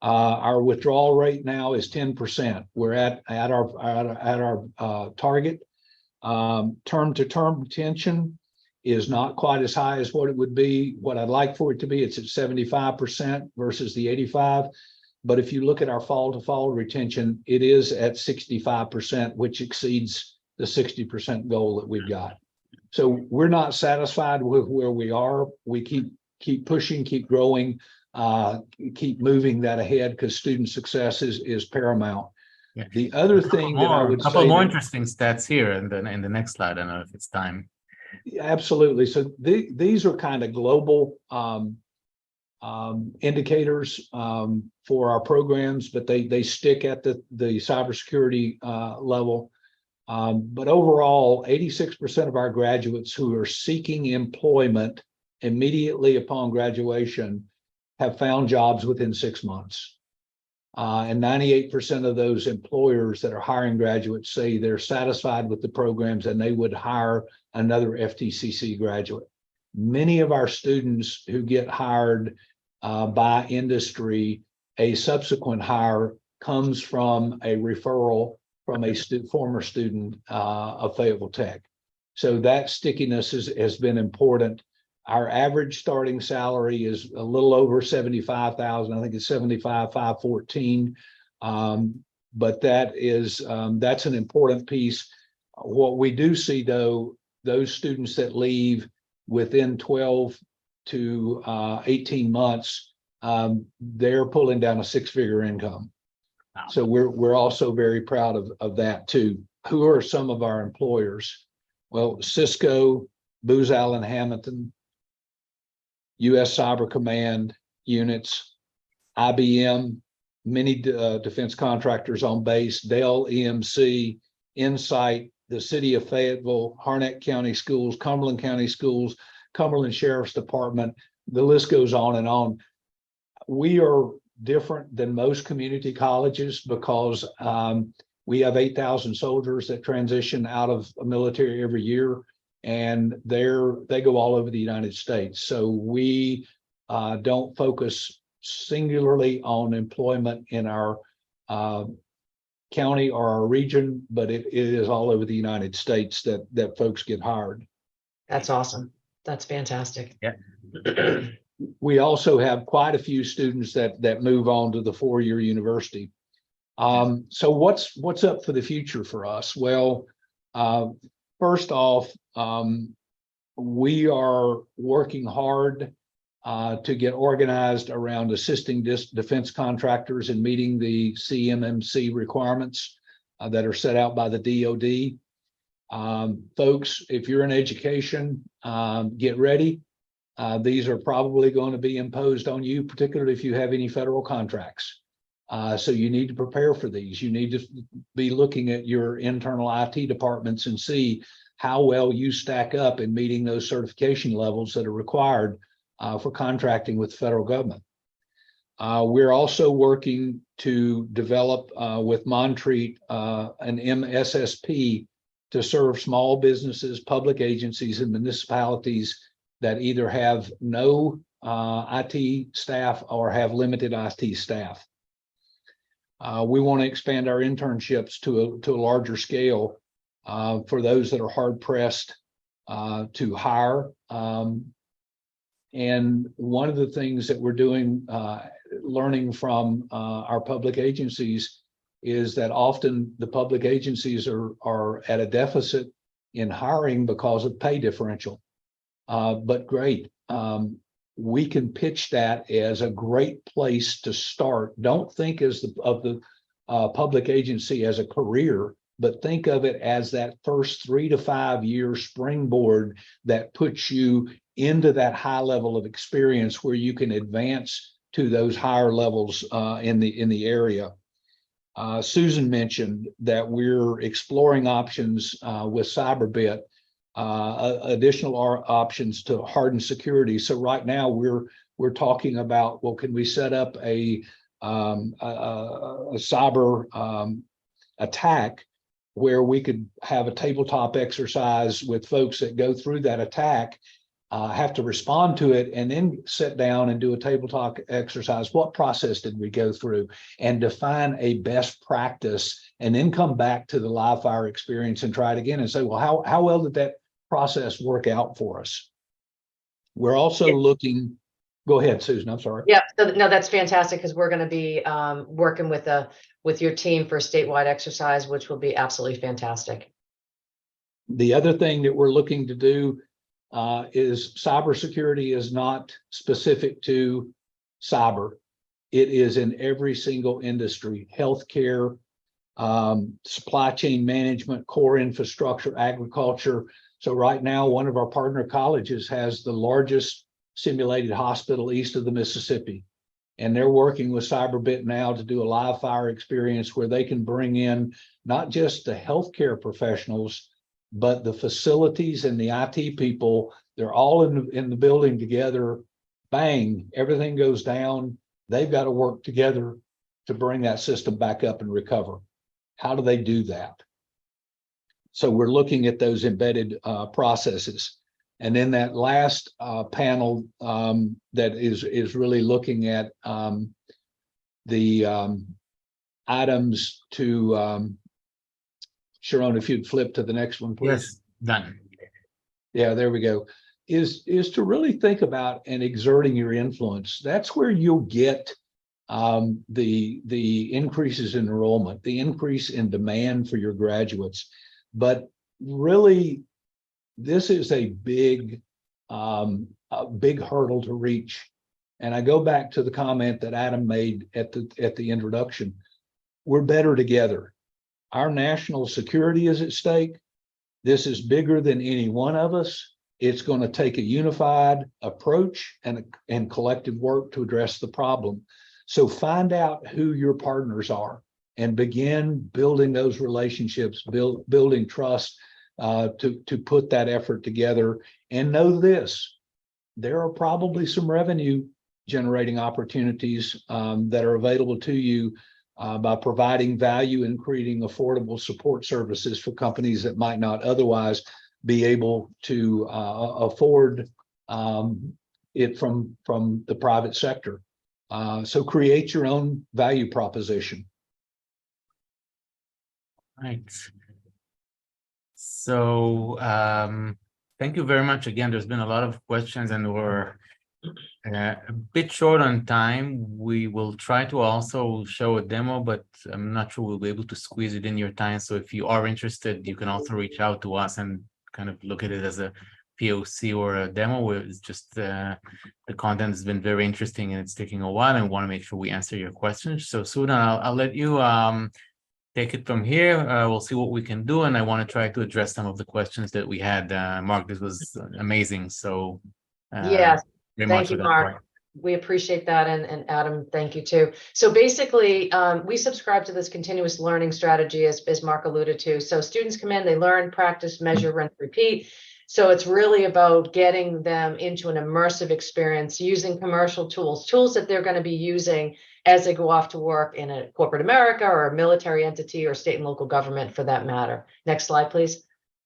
S4: Our withdrawal rate now is 10%. We're at our target. Term-to-term retention is not quite as high as what it would be, what I'd like for it to be. It's at 75% versus the 85%. But if you look at our fall-to-fall retention, it is at 65%, which exceeds the 60% goal that we've got. So we're not satisfied with where we are. We keep pushing, keep growing, keep moving that ahead, because student success is paramount. Yeah. The other thing that I would say,
S1: a couple more interesting stats here, and then in the next slide, I don't know if it's time.
S4: Absolutely. So these are kind of global indicators for our programs, but they stick at the cybersecurity level. But overall, 86% of our graduates who are seeking employment immediately upon graduation have found jobs within 6 months. And 98% of those employers that are hiring graduates say they're satisfied with the programs and they would hire another FTCC graduate. Many of our students who get hired by industry, a subsequent hire comes from a referral from a former student of Fayetteville Tech. So that stickiness has been important. Our average starting salary is a little over 75,000. I think it's 75,514. But that is that's an important piece. What we do see, though, those students that leave within 12 to 18 months, they're pulling down a six-figure income.
S1: Wow.
S4: So we're also very proud of that too. Who are some of our employers? Well, Cisco, Booz Allen Hamilton, U.S. Cyber Command units, IBM, many defense contractors on base, Dell EMC, Insight, the city of Fayetteville, Harnett County Schools, Cumberland County Schools, Cumberland Sheriff's Department, the list goes on and on. We are different than most community colleges because we have 8,000 soldiers that transition out of the military every year, and they go all over the United States. So we don't focus singularly on employment in our county or our region, but it is all over the United States that folks get hired.
S3: That's awesome. That's fantastic.
S1: Yeah.
S4: We also have quite a few students that move on to the four-year university. So what's up for the future for us? Well, first off, we are working hard to get organized around assisting defense contractors in meeting the CMMC requirements that are set out by the DoD. Folks, if you're in education, get ready. These are probably going to be imposed on you, particularly if you have any federal contracts. So you need to prepare for these. You need to be looking at your internal IT departments and see how well you stack up in meeting those certification levels that are required for contracting with the federal government. We're also working to develop with Montreat an MSSP to serve small businesses, public agencies, and municipalities that either have no IT staff or have limited IT staff. We want to expand our internships to a larger scale for those that are hard pressed to hire. And one of the things that we're doing, learning from our public agencies, is that often the public agencies are at a deficit in hiring because of pay differential. But great, we can pitch that as a great place to start. Don't think of the public agency as a career, but think of it as that first 3 to 5 year springboard that puts you into that high level of experience where you can advance to those higher levels in the area. Susan mentioned that we're exploring options with CyberBit, additional options to harden security. So right now we're talking about, well, can we set up a cyber attack where we could have a tabletop exercise with folks that go through that attack, have to respond to it, and then sit down and do a tabletop exercise. What process did we go through, and define a best practice, and then come back to the live fire experience and try it again and say, well, how well did that process work out for us? We're also looking. Go ahead, Susan. I'm sorry.
S3: Yeah, no, that's fantastic, because we're going to be working with your team for a statewide exercise, which will be absolutely fantastic.
S4: The other thing that we're looking to do is cybersecurity is not specific to cyber. It is in every single industry: healthcare, supply chain management, core infrastructure, agriculture. So right now, one of our partner colleges has the largest simulated hospital east of the Mississippi. And they're working with Cyberbit now to do a live fire experience where they can bring in not just the healthcare professionals, but the facilities and the IT people. They're all in the building together. Bang, everything goes down. They've got to work together to bring that system back up and recover. How do they do that? So we're looking at those embedded processes. And then that last panel that is really looking at the items to, Sharon, if you'd flip to the next one, please.
S1: Yes, done.
S4: Yeah, there we go. Is to really think about and exerting your influence. That's where you'll get the increases in enrollment, the increase in demand for your graduates. But really, this is a big hurdle to reach. And I go back to the comment that Adam made at the introduction. We're better together. Our national security is at stake. This is bigger than any one of us. It's going to take a unified approach and collective work to address the problem. So find out who your partners are and begin building those relationships, building trust to put that effort together. And know this, there are probably some revenue generating opportunities that are available to you by providing value and creating affordable support services for companies that might not otherwise be able to afford it from the private sector. So create your own value proposition.
S1: Right. So thank you very much. Again, there's been a lot of questions and we're a bit short on time. We will try to also show a demo, but I'm not sure we'll be able to squeeze it in your time. So if you are interested, you can also reach out to us and kind of look at it as a POC or a demo where it's just the content has been very interesting and it's taking a while and we want to make sure we answer your questions. So Sudan, I'll let you take it from here. We'll see what we can do. And I want to try to address some of the questions that we had. Mark, this was amazing. So
S3: Yes, thank you, Mark.
S1: Part.
S3: We appreciate that. And Adam, thank you too. So basically, we subscribe to this continuous learning strategy as Mark alluded to. So students come in, they learn, practice, measure, rinse, repeat. So it's really about getting them into an immersive experience using commercial tools that they're going to be using as they go off to work in a corporate America or a military entity or state and local government for that matter. Next slide, please.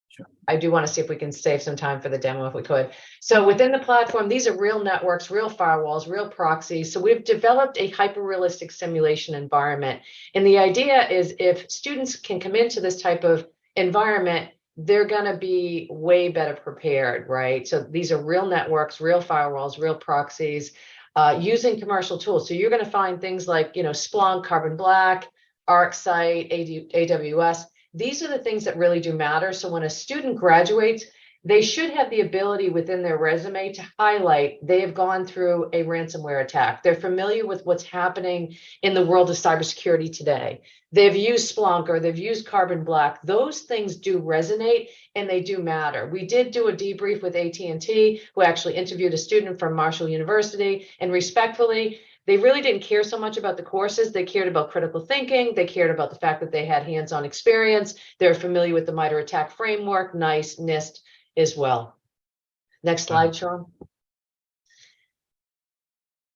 S1: Sure.
S3: I do want to see if we can save some time for the demo if we could. So within the platform, these are real networks, real firewalls, real proxies. So we've developed a hyper-realistic simulation environment. And the idea is if students can come into this type of environment, they're going to be way better prepared, right? So these are real networks, real firewalls, real proxies, using commercial tools. So you're going to find things like, Splunk, Carbon Black, ArcSight, AWS. These are the things that really do matter. So when a student graduates, they should have the ability within their resume to highlight they have gone through a ransomware attack. They're familiar with what's happening in the world of cybersecurity today. They've used Splunk or they've used Carbon Black. Those things do resonate and they do matter. We did do a debrief with AT&T, who actually interviewed a student from Marshall University, and respectfully, they really didn't care so much about the courses. They cared about critical thinking. They cared about the fact that they had hands-on experience. They're familiar with the MITRE ATT&CK framework, NICE, NIST as well. Next slide, Sean.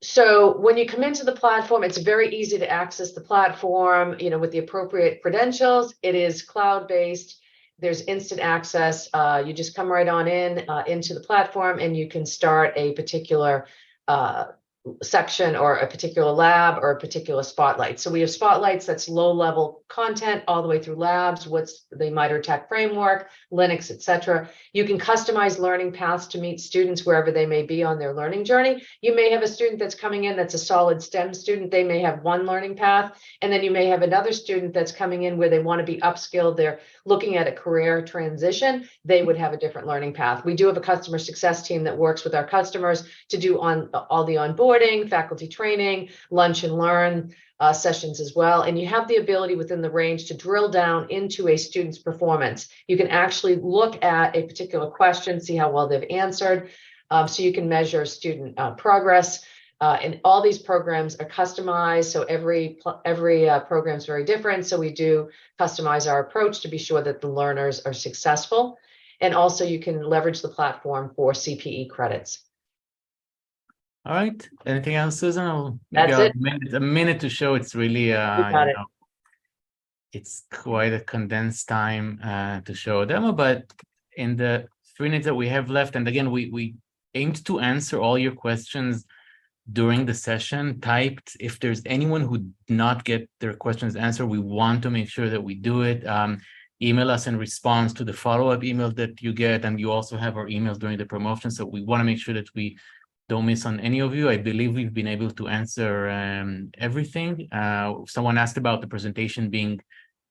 S3: So when you come into the platform, it's very easy to access the platform, with the appropriate credentials. It is cloud-based. There's instant access. You just come right on into the platform and you can start a particular section or a particular lab or a particular spotlight. So we have spotlights that's low level content all the way through labs, what's the MITRE ATT&CK framework, Linux, etc. You can customize learning paths to meet students wherever they may be on their learning journey. You may have a student that's coming in that's a solid STEM student. They may have one learning path, and then you may have another student that's coming in where they want to be upskilled. They're looking at a career transition. They would have a different learning path. We do have a customer success team that works with our customers to do all the onboarding reporting, faculty training, lunch and learn sessions as well. And you have the ability within the range to drill down into a student's performance. You can actually look at a particular question, see how well they've answered. So you can measure student progress. And all these programs are customized. So every program is very different. So we do customize our approach to be sure that the learners are successful. And also you can leverage the platform for CPE credits.
S1: All right. Anything else, Susan?
S3: That's it.
S1: A minute to show. It's really, it's quite a condensed time to show a demo, but in the 3 minutes that we have left, and again, we aimed to answer all your questions during the session, typed. If there's anyone who did not get their questions answered, we want to make sure that we do it. Email us in response to the follow-up email that you get, and you also have our emails during the promotion. So we want to make sure that we don't miss on any of you. I believe we've been able to answer everything. Someone asked about the presentation being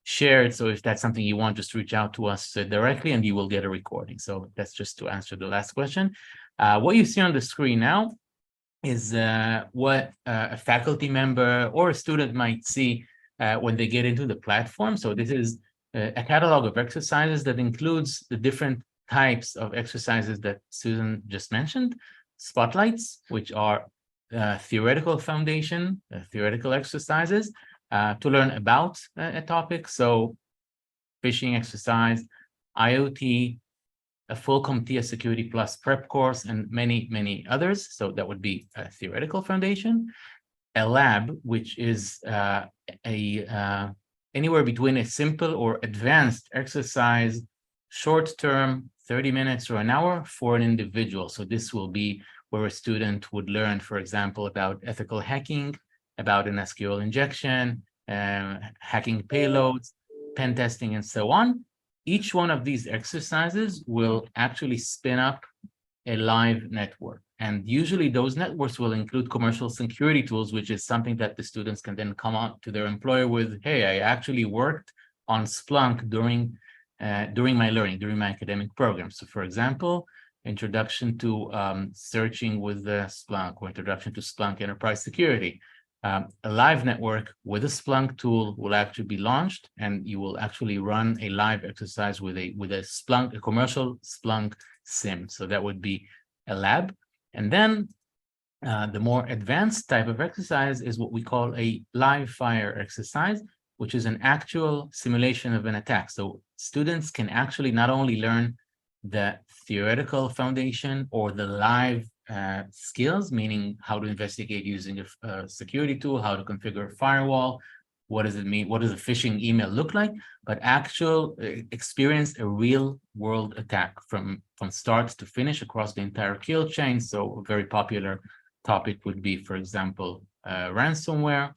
S1: shared. So if that's something you want, just reach out to us directly and you will get a recording. So that's just to answer the last question. What you see on the screen now is what a faculty member or a student might see when they get into the platform. So this is a catalog of exercises that includes the different types of exercises that Susan just mentioned. Spotlights, which are theoretical foundation, theoretical exercises to learn about a topic. So phishing exercise, IoT, a full CompTIA Security Plus prep course, and many, many others. So that would be a theoretical foundation. A lab, which is anywhere between a simple or advanced exercise, short-term, 30 minutes or an hour for an individual. So this will be where a student would learn, for example, about ethical hacking, about an SQL injection, hacking payloads, pen testing, and so on. Each one of these exercises will actually spin up a live network. And usually those networks will include commercial security tools, which is something that the students can then come on to their employer with, hey, I actually worked on Splunk during my learning, during my academic program. So for example, introduction to searching with Splunk, or introduction to Splunk Enterprise Security. A live network with a Splunk tool will actually be launched, and you will actually run a live exercise with a Splunk, a commercial Splunk SIM. So that would be a lab. And then the more advanced type of exercise is what we call a live fire exercise, which is an actual simulation of an attack. So students can actually not only learn the theoretical foundation or the live skills, meaning how to investigate using a security tool, how to configure a firewall, what does it mean, what does a phishing email look like, but actual experience a real world attack from start to finish across the entire kill chain. So a very popular topic would be, for example, ransomware.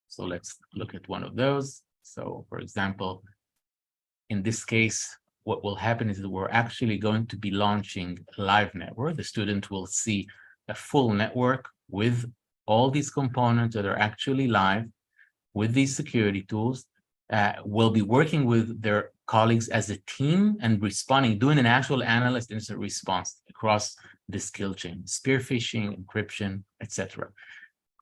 S1: So let's look at one of those. So for example, in this case, what will happen is that we're actually going to be launching a live network. The student will see a full network with all these components that are actually live with these security tools. We'll be working with their colleagues as a team and responding, doing an actual analyst instant response across the skill chain, spear phishing, encryption, etc.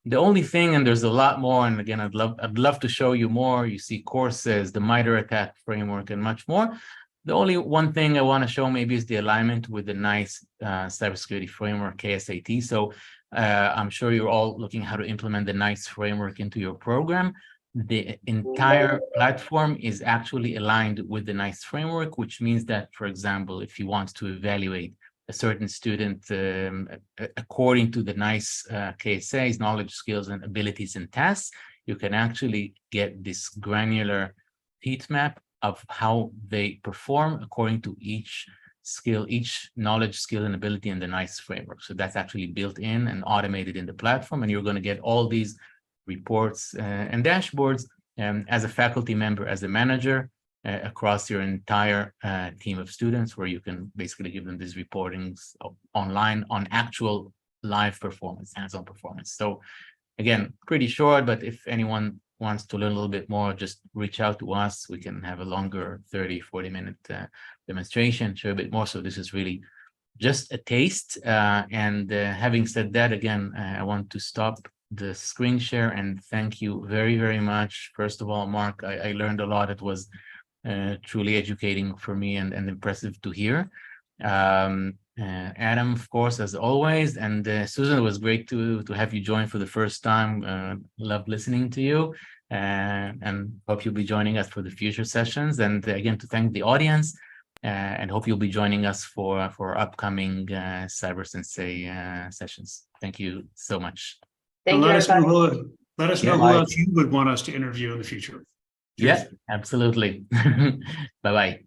S1: The only thing, and there's a lot more, and again, I'd love to show you more. You see courses, the MITRE ATT framework, and much more. The only one thing I want to show maybe is the alignment with the NICE cybersecurity framework, KSAT. So I'm sure you're all looking how to implement the NICE framework into your program. The entire platform is actually aligned with the NICE framework, which means that, for example, if you want to evaluate a certain student according to the NICE KSA's knowledge, skills, and abilities and tasks, you can actually get this granular heat map of how they perform according to each skill, each knowledge, skill, and ability in the NICE framework. So that's actually built in and automated in the platform, and you're going to get all these reports and dashboards as a faculty member, as a manager, across your entire team of students, where you can basically give them these reportings online on actual live performance, hands-on performance. So again, pretty short, but if anyone wants to learn a little bit more, just reach out to us. We can have a longer 30, 40-minute demonstration, show a bit more. So this is really just a taste. And having said that, again, I want to stop the screen share and thank you very, very much. First of all, Mark, I learned a lot. It was truly educating for me and impressive to hear. Adam, of course, as always, and Susan, it was great to have you join for the first time. Loved listening to you, and hope you'll be joining us for the future sessions. And again, to thank the audience, and hope you'll be joining us for upcoming Cyber Sensei sessions. Thank you so much.
S3: Thank you,
S2: let us know
S3: everybody.
S2: let us
S1: Yeah.
S2: know who else you would want us to interview in the future.
S1: Yeah, absolutely. Bye-bye.